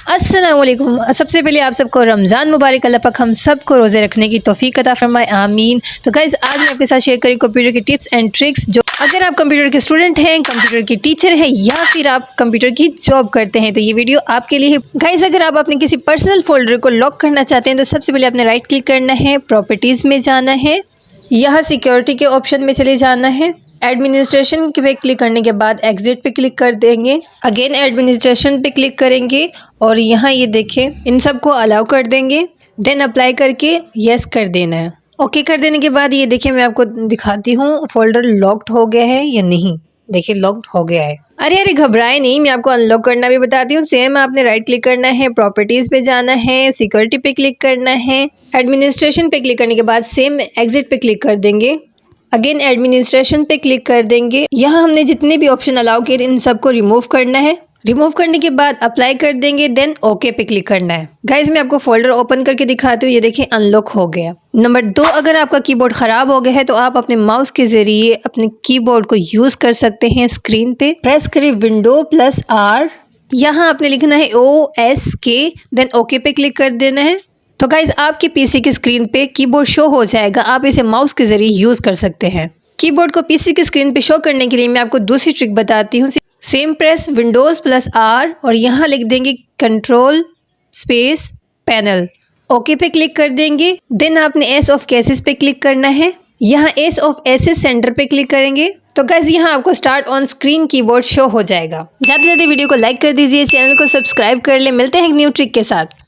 अस्सलाम वालेकुम। सबसे पहले आप सबको रमज़ान मुबारक। अल्लाह पाक हम सबको रोज़े रखने की तौफीक अता फरमाए, आमीन। तो गाइज़ आज मैं आपके साथ शेयर करी कंप्यूटर की टिप्स एंड ट्रिक्स। जो अगर आप कंप्यूटर के स्टूडेंट हैं, कंप्यूटर की टीचर हैं या फिर आप कंप्यूटर की जॉब करते हैं तो ये वीडियो आपके लिए है। गाइज़ अगर आप अपने किसी पर्सनल फोल्डर को लॉक करना चाहते हैं तो सबसे पहले आपने राइट क्लिक करना है, प्रॉपर्टीज़ में जाना है, यहाँ सिक्योरिटी के ऑप्शन में चले जाना है। एडमिनिस्ट्रेशन पे क्लिक करने के बाद एग्जिट पे क्लिक कर देंगे, अगेन एडमिनिस्ट्रेशन पे क्लिक करेंगे और यहाँ ये देखें इन सबको अलाउ कर देंगे। देन अप्लाई करके यस कर देना है। ओके कर देने के बाद ये देखिए मैं आपको दिखाती हूँ फोल्डर लॉक्ड हो गया है या नहीं। देखिए लॉक्ड हो गया है। अरे घबराए नहीं, मैं आपको अनलॉक करना भी बताती हूँ। सेम आपने राइट क्लिक करना है, प्रॉपर्टीज पे जाना है, सिक्योरिटी पे क्लिक करना है, एडमिनिस्ट्रेशन पे क्लिक करने के बाद सेम एग्जिट पे क्लिक कर देंगे, अगेन एडमिनिस्ट्रेशन पे क्लिक कर देंगे। यहाँ हमने जितने भी ऑप्शन अलाउ किए इन सबको रिमूव करना है। रिमूव करने के बाद अप्लाई कर देंगे, देन ओके पे क्लिक करना है। गाइज मैं आपको फोल्डर ओपन करके दिखाती हूँ। ये देखिए अनलॉक हो गया। नंबर 2, अगर आपका कीबोर्ड खराब हो गया है तो आप अपने माउस के जरिए अपने कीबोर्ड को यूज कर सकते हैं। स्क्रीन पे प्रेस करें Windows+R, यहाँ आपने लिखना है OSK, देन ओके पे क्लिक कर देना है। तो गाइज आपके पीसी की स्क्रीन पे कीबोर्ड शो हो जाएगा। आप इसे माउस के जरिए यूज कर सकते हैं। कीबोर्ड को पीसी की स्क्रीन पे शो करने के लिए मैं आपको दूसरी ट्रिक बताती हूँ। सेम प्रेस Windows+R और यहाँ लिख देंगे कंट्रोल स्पेस पैनल, ओके पे क्लिक कर देंगे। देन आपने एस ऑफ केसेस पे क्लिक करना है, यहाँ एस ऑफ एसेस सेंटर पे क्लिक करेंगे तो गाइज यहाँ आपको start on screen keyboard show हो जाएगा। जाते जाते वीडियो को लाइक कर दीजिए, चैनल को सब्सक्राइब कर ले। मिलते हैं एक न्यू ट्रिक के साथ।